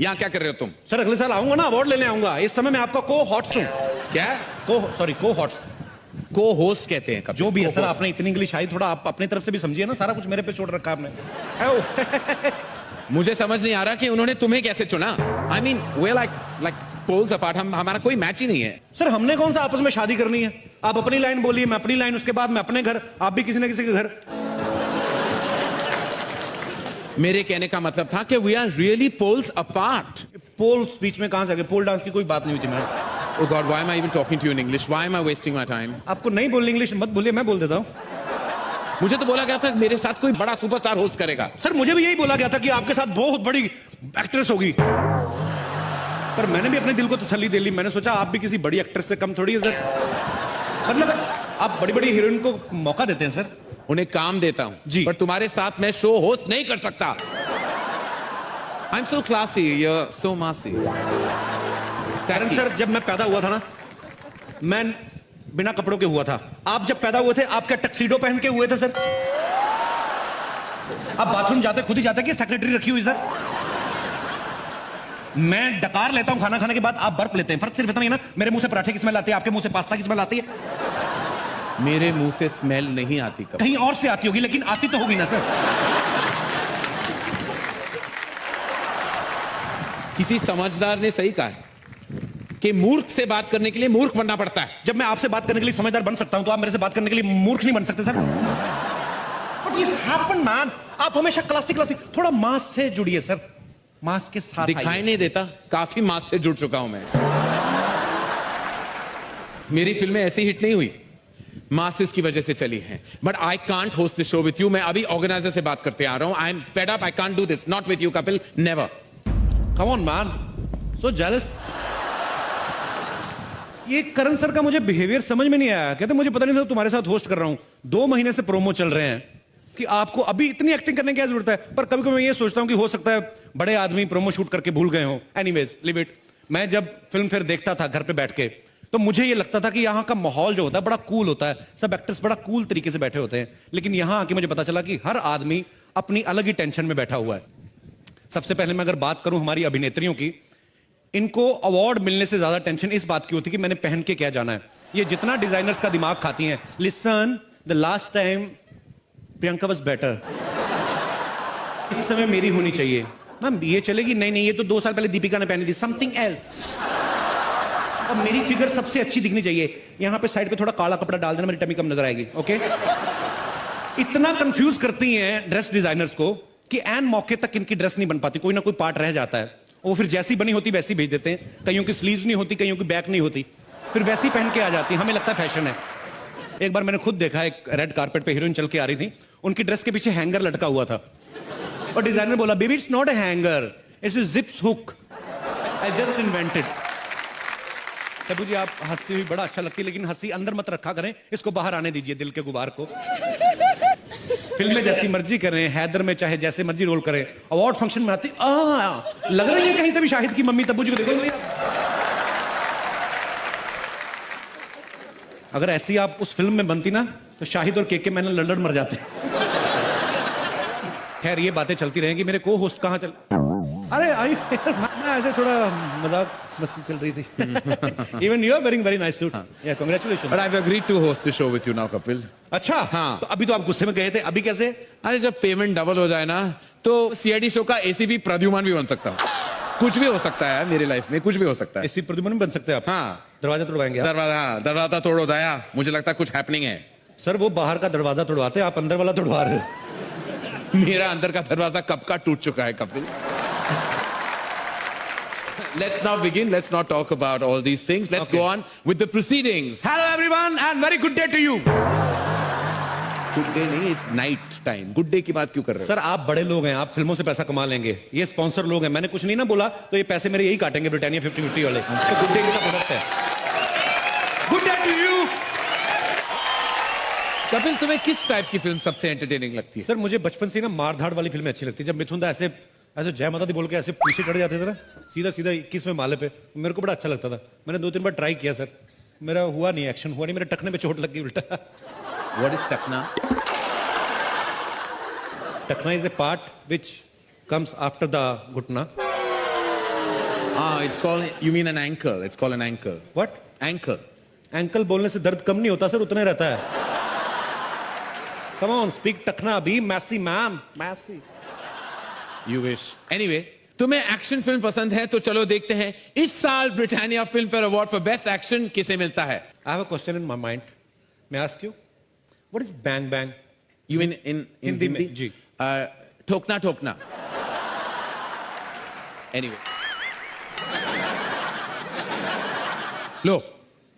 यहाँ क्या कर रहे हो तुम? सर अगले साल आऊंगा ना, अवार्ड लेने आऊंगा। इस समय मैं आपका को हॉट्स हूँ। क्या? को हॉट्स, को होस्ट कहते हैं कपिल। जो भी है सर। आपने इतनी इंग्लिश आई, थोड़ा आप अपनी तरफ से भी समझिए ना। सारा कुछ मेरे पे छोड़ रखा आपने। मुझे समझ नहीं आ रहा कि उन्होंने तुम्हें कैसे चुना। I mean we like poles apart. हमारा कोई मैच ही नहीं है। सर हमने कौन सा आपस में शादी करनी है? आप अपनी लाइन बोलिए, मैं अपनी लाइन, उसके बाद मैं अपने घर, आप भी किसी न किसी के घर। मेरे कहने का मतलब था कि we are really poles apart. Pole बीच में कहां से आ गए? पोल डांस की कोई बात नहीं हुई थी मैं। Oh God, why am I even talking to you in English? Why am I wasting my time? आपको नहीं बोलनी इंग्लिश मत बोलिए, मैं बोल देता हूँ। मुझे तो बोला गया था मेरे साथ कोई बड़ा सुपरस्टार होस्ट करेगा। सर मुझे भी यही बोला गया था कि आपके साथ बहुत बड़ी एक्ट्रेस होगी, पर मैंने भी अपने दिल को तसल्ली दे ली। मैंने सोचा आप भी किसी बड़ी एक्ट्रेस से कम थोड़ी है सर। मतलब आप बड़ी बड़ी हीरोइन को मौका देते हैं सर। उन्हें काम देता हूं जी। पर तुम्हारे साथ मैं शो होस्ट नहीं कर सकता। I'm so classy, you're so massy. कारण सर जब मैं पैदा हुआ था ना, मैं बिना कपड़ों के हुआ था। आप जब पैदा हुए थे, आप क्या टक्सीडो पहन के हुए थे सर? आप बाथरूम जाते खुद ही जाते कि सेक्रेटरी रखी हुई सर? मैं डकार लेता हूं खाना खाने के बाद, आप बर्फ लेते हैं। फर्क सिर्फ इतना ही है ना, मेरे मुंह से पराठे की स्मेल आती है, आपके मुंह से पास्ता की स्मेल आती है। मेरे मुंह से स्मेल नहीं आती कभी। कहीं और से आती होगी, लेकिन आती तो होगी ना सर। किसी समझदार ने सही कहा है कि मूर्ख से बात करने के लिए मूर्ख बनना पड़ता है। जब मैं आपसे बात करने के लिए समझदार बन सकता हूं, तो आप मेरे से बात करने के लिए मूर्ख नहीं बन सकते सर। बट ये हैपन मैन। आप हमेशा क्लासिक थोड़ा मास से जुड़िए सर। मास के साथ दिखाई नहीं देता, काफी मास से जुड़ चुका हूं मैं। मेरी फिल्में ऐसी हिट नहीं हुई, मासेस की वजह से चली हैं। But I can't host this show with you. मैं अभी ऑर्गेनाइजर से बात करते आ रहा हूं। I am fed up, I can't do this, not with you Kapil, never. Come on man, so jealous. ये करण सर का मुझे बिहेवियर समझ में नहीं आया। कहते मुझे पता नहीं था तुम्हारे साथ होस्ट कर रहा हूं। 2 महीने से प्रोमो चल रहे हैं कि आपको अभी इतनी एक्टिंग करने की क्या जरूरत है। पर कभी कभी मैं ये सोचता हूं कि हो सकता है बड़े आदमी प्रोमो शूट करके भूल गए हो। Anyways live it. मैं जब फिल्म फेयर देखता था घर पे बैठ के, तो मुझे ये लगता था कि यहाँ का माहौल जो होता है बड़ा कूल होता है। सब एक्टर्स बड़ा कूल तरीके से बैठे होते हैं। लेकिन यहाँ आके मुझे पता चला कि हर आदमी अपनी अलग ही टेंशन में बैठा हुआ है। सबसे पहले मैं अगर बात करूं हमारी अभिनेत्रियों की, इनको अवार्ड मिलने से ज्यादा टेंशन इस बात की होती है कि मैंने पहन के क्या जाना है। ये जितना डिजाइनर्स का दिमाग खाती हैं। Listen, the last time Priyanka was better, इस समय मेरी होनी चाहिए। मैम ये चलेगी? नहीं, ये तो 2 साल पहले दीपिका ने पहनी थी, समथिंग एल्स। और मेरी फिगर सबसे अच्छी दिखनी चाहिए। यहां पे साइड पे थोड़ा काला कपड़ा डाल देना, मेरी टमी कम नजर आएगी। ओके। इतना कंफ्यूज करती हैं ड्रेस डिजाइनर्स को कि एन मौके तक इनकी ड्रेस नहीं बन पाती, कोई ना कोई पार्ट रह जाता है। वो फिर जैसी बनी होती वैसी भेज देते हैं। कईयों की स्लीव्स नहीं होती, कईयों की बैक नहीं होती, फिर वैसी पहन के आ जाती है। हमें लगता है फैशन है। एक बार मैंने खुद देखा, एक रेड कारपेट पे हीरोइन चल के आ रही थी, उनकी ड्रेस के पीछे हैंगर लटका हुआ था और डिजाइनर बोला, baby it's not a hanger, it's a zips hook, I just invented. Tabu ji आप हंसती हुई बड़ा अच्छा लगती है, लेकिन हंसी अंदर मत रखा करें, इसको बाहर आने दीजिए, दिल के गुबार को। फिल्म में जैसी मर्जी करें, हैदर में चाहे जैसे मर्जी रोल करें, अवार्ड फंक्शन में आती लग रही है कहीं से भी शाहिद की मम्मी। तब्बू जी को देखो भैया, अगर ऐसी आप उस फिल्म में बनती ना, तो शाहिद और केके मैनन लड़ मर जाते। खैर ये बातें चलती रहेंगी। मेरे को होस्ट कहाँ चल, अरे आई मैं ऐसे थोड़ा मजाक मस्ती चल रही थी। Even you are wearing very nice suit. या congratulation. But I have agreed to host the show with you now Kapil. अच्छा हाँ। तो अभी तो आप गुस्से में गए थे, अभी कैसे? अरे जब पेमेंट डबल हो जाए ना, तो सीआईडी शो का एसीपी प्रद्युमन भी बन सकता हूँ। कुछ भी हो सकता है मेरी लाइफ में, कुछ भी हो सकता है। एसी प्रद्युमन बन सकते हैं आप? हाँ। दरवाजा तोड़वाएंगे आप? दरवाजा तोड़ो दया, मुझे लगता है कुछ हैपनिंग है। सर वो बाहर का दरवाजा तोड़वाते, आप अंदर वाला तोड़वा रहे हो। मेरा अंदर का दरवाजा कब का टूट चुका है Kapil. Let's now begin. Let's not talk about all these things. Let's go on with the proceedings. Hello everyone and very good day to you. Good day नहीं, it's night time. Good day की बात क्यों कर रहे हो? Sir आप बड़े लोग हैं, आप फिल्मों से पैसा कमा लेंगे। ये स्पॉन्सर लोग हैं, मैंने कुछ नहीं ना बोला तो ये पैसे मेरे यही काटेंगे, ब्रिटानिया 50-50 वाले। तो गुड डे का प्रोडक्ट है। Good day to you. Kapil तुम्हें किस टाइप की फिल्म सबसे एंटरटेनिंग लगती है? सर मुझे बचपन से ना मार धाड़ वाली फिल्में अच्छी लगती है। जब मिथुन दा ऐसे जय माता दी बोल के ऐसे पीछे चढ़ जाते थे ना, सीधा 21वें माले पे, मेरे को बड़ा अच्छा लगता था। मैंने 2-3 बार ट्राई किया सर, मेरा हुआ नहीं, एक्शन हुआ नहीं, मेरे टखने पे चोट लग गई उल्टा। What is टखना? टखना is a part which comes after the घुटना। It's called, you mean an ankle. It's called an ankle. What? Ankle. Ankle बोलने से दर्द कम नहीं होता सर, उतना ही रहता है। कम ऑन, स्पीक टखना अभी। मैसी मैम, मैसी। You wish. Anyway, तुम्हें एक्शन फिल्म पसंद है तो चलो देखते हैं इस साल Britannia Filmfare award for best action किसे मिलता है। I have a question in my mind. मैं ask you, what is bang bang? You mean in Hindi में? जी। ठोकना ठोकना। Anyway. लो,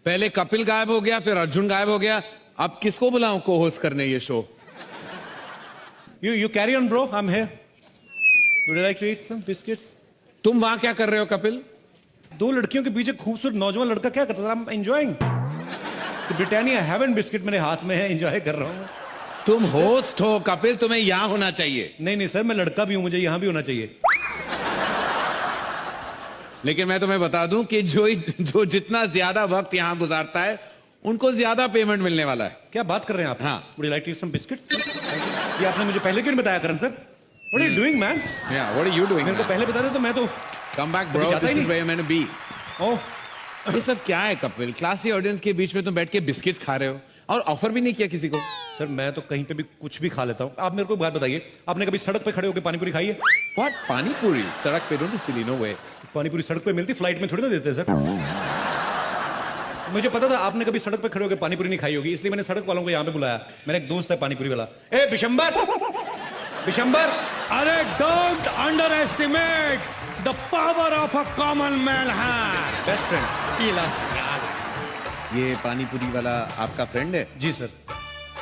पहले कपिल गायब हो गया, फिर अर्जुन गायब हो गया, अब किसको बुलाऊं को होस्ट करने ये show? You carry on, bro. I'm here. Would you like to eat some biscuits? तुम वहां क्या कर रहे हो कपिल? दो लड़कियों के बीच एक खूबसूरत नौजवान लड़का क्या करता था? I'm enjoying. तो ब्रिटानिया हेवन बिस्किट मेरे हाथ में है, एंजॉय कर रहा हूँ। तुम होस्ट हो कपिल, तुम्हें यहां होना चाहिए। नहीं नहीं सर, मैं लड़का भी हूं, मुझे यहां भी होना चाहिए। लेकिन मैं तुम्हें बता दूं कि जो जितना ज्यादा वक्त यहां गुजारता है उनको ज्यादा पेमेंट मिलने वाला है। क्या बात कर रहे हैं आप? हाँ। Would you like to eat some biscuits? ये आपने मुझे पहले क्यों नहीं बताया करण sir? What are you doing, man? Yeah, what are you doing? मेरे को पहले बता दे तो मैं तो Come back, bro. जाता ही This is नहीं। where you're meant to be. ओह ये सब क्या है कपिल? क्लासी ऑडियंस के बीच में तुम बैठ के बिस्किट्स खा रहे हो और ऑफर भी नहीं किया किसी को। सर, मैं तो कहीं पे भी कुछ भी खा लेता हूँ। आप मेरे को एक बात बताइए, आपने कभी सड़क पे खड़े होकर पानी पूरी खाई है? What? पानी पूरी सड़क पे? डोंट सिली, नो वे। पानी पूरी सड़क पे मिलती, फ्लाइट में थोड़ी ना देते सर। मुझे पता था आपने कभी सड़क पे खड़े होकर पानी पूरी नहीं खाई होगी, इसलिए मैंने सड़क वालों को यहाँ पे बुलाया। मेरा एक दोस्त है पानी पूरी वाला। ए बिशंबर, बिशंबर, अरे don't underestimate the power of a common man है। Best friend. ये पानी पूरी वाला आपका फ्रेंड है? जी सर।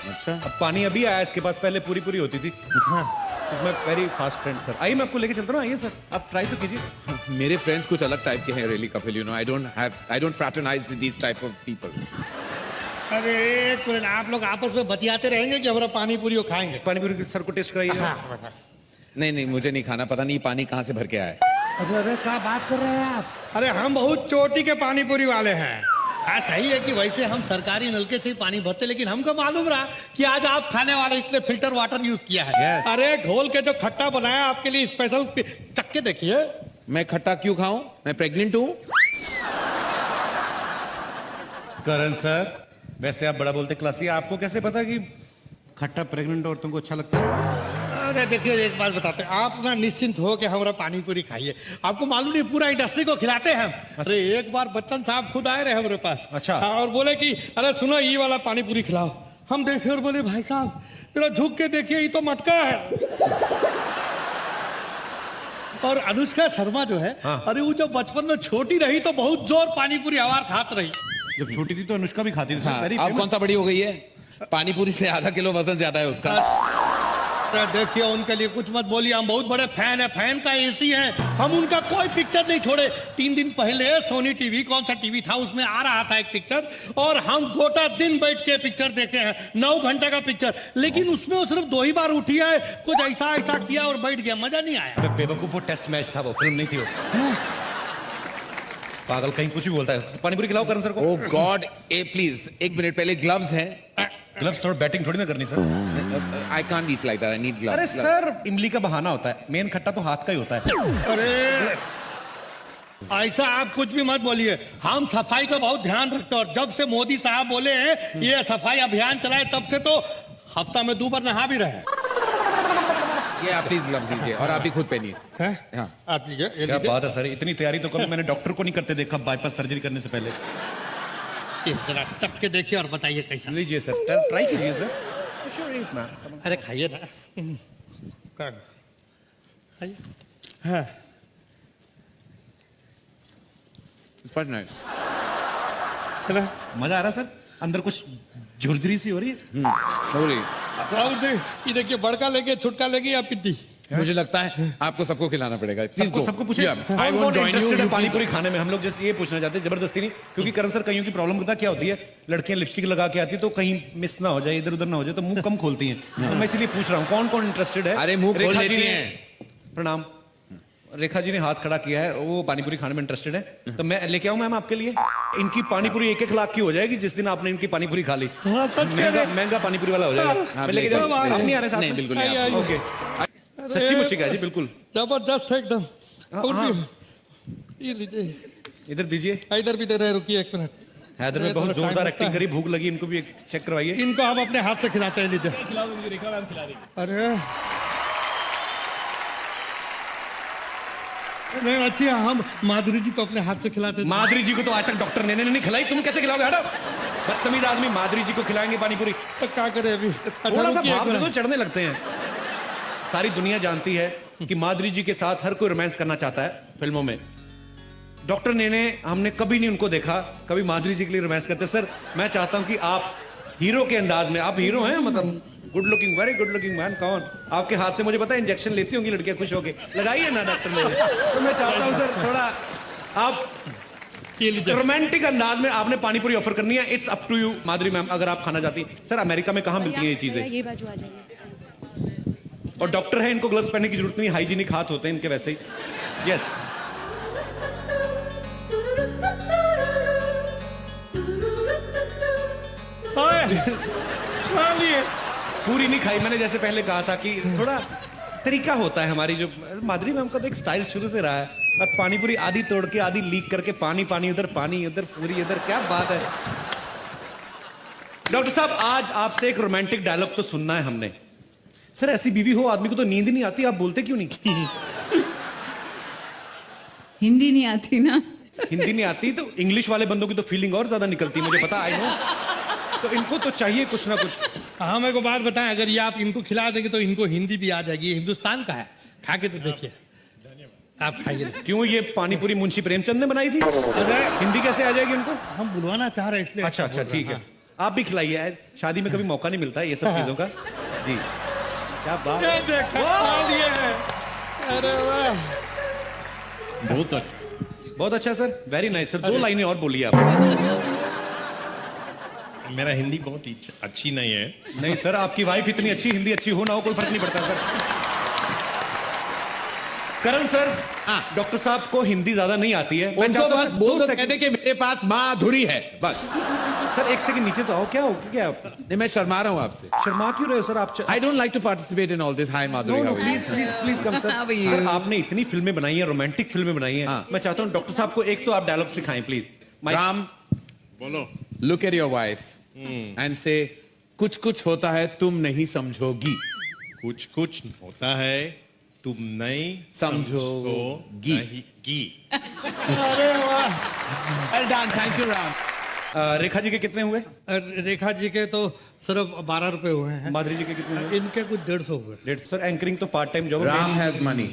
अच्छा। अब पानी अभी आया, इसके पास पहले पूरी पूरी होती थी। इसमें वेरी फास्ट फ्रेंड सर। आइए मैं आपको लेके चलता हूँ, आइए सर, आप ट्राई तो कीजिए। मेरे फ्रेंड्स कुछ अलग टाइप के हैं really Kapil, you know I don't fraternize with this type of people. अरे एक मिनट, आप लोग आपस में बतियाते रहेंगे कि हमारा पानी पूरी वो खाएंगे? पानी पूरी सर को टेस्ट कराइए। हाँ। नहीं मुझे नहीं खाना, पता नहीं पानी कहाँ से भर के आया है। अरे अरे क्या बात कर रहे हैं आप? अरे हम बहुत चोटी के पानी पूरी वाले हैं। हाँ सही है कि वैसे हम सरकारी नलके से ही पानी भरते, लेकिन हमको मालूम रहा कि आज आप खाने वाले इसलिए फिल्टर वाटर यूज किया है। Yes. अरे घोल के जो खट्टा बनाया आपके लिए स्पेशल, चक्के देखिए। मैं खट्टा क्यों खाऊं? मैं प्रेग्नेंट हूं। करण सर, वैसे आप बड़ा बोलते क्लासी, आपको कैसे पता कि खट्टा प्रेग्नेंट औरतों को अच्छा लगता है? अरे देखिए एक बात बताते हैं, आप ना निश्चिंत हो के हमारा पानी पूरी खाइए। आपको मालूम नहीं पूरा इंडस्ट्री को खिलाते हैं हम। अरे एक बार बच्चन साहब खुद आए रहे हमारे पास। अच्छा। हाँ, और बोले कि अरे सुनो ये वाला पानी पूरी खिलाओ। हम देखे और बोले भाई साहब जरा झुक के देखिए, ये तो मटका है। और अनुष्का शर्मा जो है, हाँ। अरे वो जब बचपन में छोटी रही तो बहुत जोर पानी पूरी आवाज खात रही। जब छोटी थी तो अनुष्का भी खाती थी। हाँ, अब कौन सा बड़ी हो गई है? पानी पूरी से आधा किलो वजन ज्यादा है उसका। अरे देखिए उनके लिए कुछ मत बोलिए, हम बहुत बड़े फैन है, फैन का एसी है हम, उनका कोई पिक्चर नहीं छोड़े। 3 दिन पहले सोनी टीवी, कौन सा टीवी था, उसमें आ रहा था एक पिक्चर और हम गोटा दिन बैठ के पिक्चर देखे हैं। 9 घंटे का पिक्चर, लेकिन उसमें वो सिर्फ 2 ही बार उठी है, कुछ ऐसा ऐसा किया और बैठ गया, मजा नहीं आया। बेवकूफ, वो टेस्ट मैच था, वो फिल्म नहीं थी वो। पागल कहीं कुछ भी बोलता है। पानी पूरी खिलाओ करण सर को। ओह गॉड, ए प्लीज एक मिनट, पहले ग्लव्स हैं। ग्लव्स, थोड़ा बैटिंग थोड़ी ना करनी sir. I can't eat like that, I need gloves. अरे सर, इमली का बहाना होता है, मेन खट्टा तो हाथ का ही होता है। अरे ऐसा आप कुछ भी मत बोलिए, हम सफाई का बहुत ध्यान रखते हैं और जब से मोदी साहब बोले हैं ये सफाई अभियान चलाए तब से तो हफ्ता में 2 बार नहा भी रहे। ये आप प्लीज ग्लव्स दीजिए और आप भी खुद पहनिए। हाँ। आप लीजिए, ये क्या लीजिए। बात है सर, इतनी तैयारी तो कभी मैंने डॉक्टर को नहीं करते देखा बाईपास सर्जरी करने से पहले। ये जरा चख के देखिए और बताइए कैसा। लीजिए सर, ट्राई कीजिए सर। अरे खाइए ना। खाइए। हाँ। It's quite nice. चला। मजा आ रहा है सर, अंदर कुछ झुरझुरी सी हो रही है। हो रही। और ये देखिए, बड़का लेके छुटका लेके या पिद्दी। मुझे लगता है आपको सबको खिलाना पड़ेगा। प्लीज सबको पूछिए, आई वोंट जॉइन यू। पानी पूरी खाने में हम लोग जैसे ये पूछना चाहते हैं, जबरदस्ती नहीं, क्योंकि करण सर कईयों की प्रॉब्लम पता क्या होती है, लड़कियां लिपस्टिक लगा के आती है तो कहीं मिस ना हो जाए, इधर उधर ना हो जाए, तो मुंह कम खोलती हैं। तो मैं इसलिए पूछ रहा हूँ कौन कौन इंटरेस्टेड है। अरे मुंह खोल रेखा जी लेती ने- हैं। प्रणाम। रेखा जी ने हाथ खड़ा किया है, वो पानी पूरी खाने में इंटरेस्टेड है, तो मैं लेके आऊं मैम आपके लिए। इनकी पानी पूरी 1-1 लाख की हो जाएगी जिस दिन आपने इनकी पानी पूरी खा ली। हाँ, सच कह रहे हैं। महंगा पानी पूरी वाला हो जाएगा। मैं लेके लेके जाऊं, आप नहीं आ रहे साथ नहीं, में? बिल्कुल नहीं, आइए, आप- ओके, सच्ची मुच्ची का जी, बिल्कुल। जबरदस्त है एकदम। हाँ। ये लीजिए, इधर दीजिए। इधर भी दे रहे, रुकिए 1 मिनट। हैदर में बहुत थोड़ा जोरदार टाइम एक्टिंग लगता करी, भूख लगी, इनको भी एक चेक करवाइए। इनको हम अपने हाथ से खिलाते हैं, लीजिए। अरे नहीं, अच्छी है, हम माधुरी जी को अपने हाथ से खिलाते थे। माधुरी जी को तो आज तक डॉक्टर ने नहीं खिलाई, तुम कैसे खिलाओगे? हटो, बदतमीज आदमी। माधुरी जी को खिलाएंगे पानी पूरी? तो क्या करें अभी? थोड़ा सा रुकिए, भाव एक दे दो, मिनट। चढ़ने लगते हैं। सारी दुनिया जानती है कि माधुरी जी के साथ हर कोई रोमांस करना चाहता है फिल्मों में। डॉक्टर ने हमने कभी नहीं उनको देखा कभी माधुरी जी के लिए रोमांस करते। सर मैं चाहता हूं कि आप हीरो के अंदाज में, आप हीरो हैं, मतलब good looking, very good looking man. कौन आपके हाथ से, मुझे पता है इंजेक्शन लेती होंगी लड़कियां खुश होके, लगाइए ना डॉक्टर ने। तो मैं चाहता हूं सर थोड़ा आप रोमांटिक अंदाज में आपने पानी पूरी ऑफर करनी है। It's up to you Madhuri ma'am, अगर आप खाना चाहती। सर अमेरिका में कहाँ मिलती हैं ये चीजें? ये बाजू आ जाइए। और डॉक्टर है, इनको ग्लव्स पहनने की जरूरत नहीं, हाइजीनिक हाथ होते हैं इनके वैसे ही। यस चलिए, पूरी नहीं खाई मैंने, जैसे पहले कहा था कि थोड़ा तरीका होता है हमारी। जो माधुरी मैम का तो एक स्टाइल शुरू से रहा है, और पानी पूरी आधी तोड़ के आधी लीक करके, पानी पानी उधर, पानी उधर, पूरी इधर, क्या बात है। डॉक्टर साहब आज आपसे एक रोमांटिक डायलॉग तो सुनना है हमने। सर ऐसी बीवी हो आदमी को तो नींद ही नहीं आती, आप बोलते क्यों नहीं? हिंदी नहीं आती ना। हिंदी नहीं आती तो इंग्लिश वाले बंदों की तो फीलिंग और ज्यादा निकलती है, मुझे पता, आई नो। तो इनको तो चाहिए कुछ ना कुछ। हाँ, मेरे को बात बताएं, अगर ये आप इनको खिला देंगे तो इनको हिंदी भी आ जाएगी। ये हिंदुस्तान का है, खा के तो देखिए। आप खाइए। क्यों ये पानी पूरी मुंशी प्रेमचंद ने बनाई थी? अरे हिंदी कैसे आ जाएगी उनको? हम बुलवाना चाह रहे हैं इसलिए। अच्छा अच्छा ठीक है, आप भी खिलाइए यार, शादी में कभी मौका नहीं मिलता है ये सब चीजों का। जी क्या बात ये है। देखा, खा लिए हैं। अरे वाह, बहुत अच्छा सर, वेरी नाइस सर। 2 लाइनें और बोलिए आप। मेरा हिंदी बहुत अच्छी नहीं है। नहीं सर, आपकी वाइफ इतनी अच्छी, हिंदी अच्छी हो ना हो कोई फर्क नहीं पड़ता सर। करण सर, डॉक्टर साहब को हिंदी ज्यादा नहीं आती है। मैं उनको चाहता हूं बस सर, बोल 2 दो, सेकंड। कहते कि मेरे पास माधुरी है, बस। सर 1 सेकंड नीचे तो आओ, क्या हो क्या आप नहीं, मैं शर्मा रहा हूं आपसे। शर्मा क्यों रहे हो सर आप? I don't like to participate in all this. Hi Madhuri, no how are you? Please please please come sir. How are you? Sir आपने इतनी फिल्में बनाई हैं, रोमांटिक फिल्में बनाई हैं। हाँ। मैं चाहता हूँ डॉक्टर साहब को एक तो आप डायलॉग सिखाएं प्लीज। राम, बोलो। look at your wife and say, कुछ कुछ होता है तुम नहीं समझोगी। कुछ कुछ होता है तुम नहीं समझोगी। गी। अरे वाह। Well done, thank you Ram. Rekha ji के कितने हुए? रेखा जी के तो सिर्फ 12 रुपए हुए हैं। माधुरी जी के कितने हुए? इनके कुछ 150 हुए। सर एंकरिंग तो part time job. Ram has money.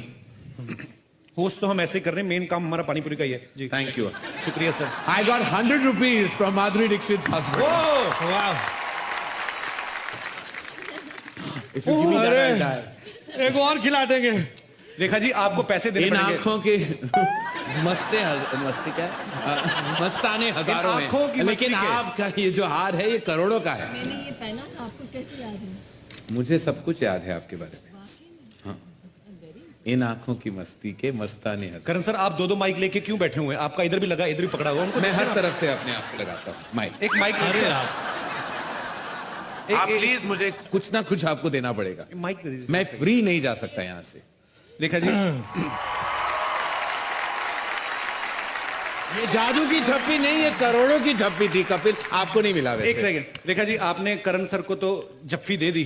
Host तो हम ऐसे ही कर रहे हैं, मेन काम हमारा पानी पूरी का ही है जी। Thank you. शुक्रिया sir. I got 100 rupees from Madhuri Dixit's husband. वाह, If you give me that, अरे। I'll die. एक और खिला देंगे। रेखा जी आपको पैसे देने इन पड़ेंगे। आंखों के मस्ते क्या मस्ताने हजारों इन आंखों की में, लेकिन मस्ती के। आपका ये जो हार है ये करोड़ों का है। मैंने ये पहना था, आपको कैसे याद है? मुझे सब कुछ याद है आपके बारे में। हाँ, इन आंखों की मस्ती के मस्ताने हजार। करण सर आप 2 माइक लेके क्यों बैठे हुए हैं? आपका इधर भी लगा, इधर भी पकड़ा हुआ, उनको मैं हर तरफ से अपने आप को लगाता हूँ माइक। एक माइक आप प्लीज मुझे कुछ ना कुछ आपको देना पड़ेगा। माइक दे दीजिए। मैं फ्री नहीं जा सकता यहाँ से। रेखा जी ये जादू की झप्पी नहीं, ये करोड़ों की झप्पी थी कपिल, आपको नहीं मिला वैसे। एक सेकंड। रेखा जी आपने करण सर को तो जफ्फी दे दी,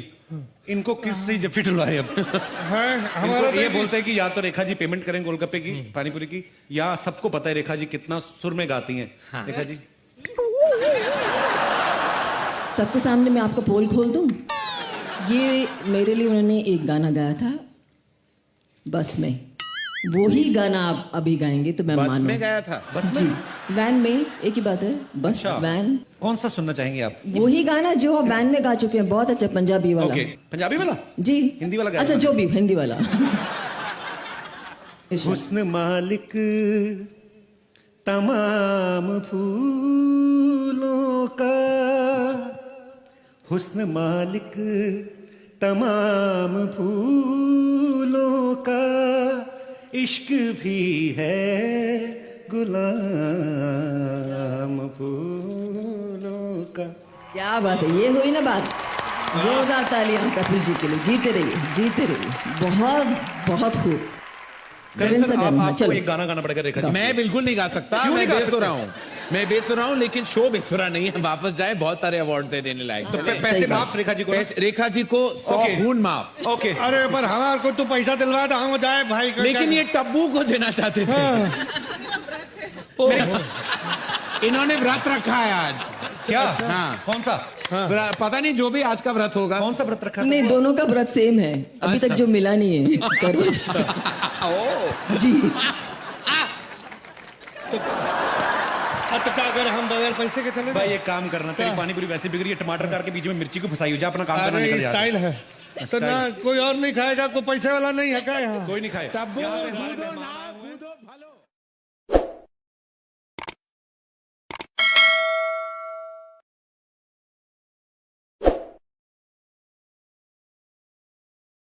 इनको किस से जफ्फी डुलाए अब? हमारा इनको ये बोलते हैं कि या तो रेखा जी पेमेंट करें गोलगप्पे की, पानीपुरी की, या सबको पता है रेखा जी कितना सुर में गाती हैं। रेखा जी सबके सामने मैं आपका पोल खोल दूं। ये मेरे लिए उन्होंने एक गाना गाया था बस में, वो ही गाना आप अभी गाएंगे तो मैं बस मानूं। में गया था। बस जी, में वैन में, एक ही बात है, बस अच्छा। वैन। कौन सा सुनना चाहेंगे आप? वो ही गाना जो आप वैन में गा चुके हैं, बहुत अच्छा पंजाबी वाला। ओके पंजाबी वाला? जी हिंदी वाला गाया अच्छा था? जो भी हिंदी वाला। हुस्न मालिक तमाम फूलों का, हुस्न मालिक तमाम फूलों का, इश्क भी है गुलाम फूलों का। क्या बात है, ये हुई ना बात। जोरदार तालियां कपिल जी के लिए। जीते रहिए, जीते रहिए। बहुत बहुत खूब। करण सा गाना हाँ, आपको चलो एक गाना गाना पड़ेगा रेखा जी। मैं बिल्कुल नहीं गा सकता, क्यों मैं नहीं गा बेसुरा हूँ, मैं बेसुरा हूँ, लेकिन शो बेसुरा नहीं है। वापस जाए, बहुत सारे अवार्ड दे देने लायक। तो पैसे सही बात। माफ रेखा जी को ना? रेखा जी को 100 Okay. खून माफ। ओके अरे पर हमारे को तो पैसा दिलवा दो, हम जाए भाई का लेकिन क्या- ये टब्बू को देना चाहते थे। इन्होंने व्रत रखा है आज। क्या हाँ। कौन सा पता नहीं, जो भी आज का व्रत होगा। कौन सा व्रत रखा था? नहीं दोनों का व्रत सेम है, अभी तक जो मिला नहीं है करो जी। अब तो क्या करें हम बगैर पैसे के चले भाई जाएं? एक काम करना, तेरी पानी पूरी वैसे बिक रही है, टमाटर कार के बीच में मिर्ची को फंसाई हो जा, अपना काम करना, अरे निकल जा। स्टाइल है तो ना, कोई और नहीं खाएगा, कोई पैसे वाला नहीं है क्या यहाँ? कोई नहीं खाए टब्बू यहाँ पे जूदो हमारे ना मेहमान आए हुए हैं। कूदो भलो।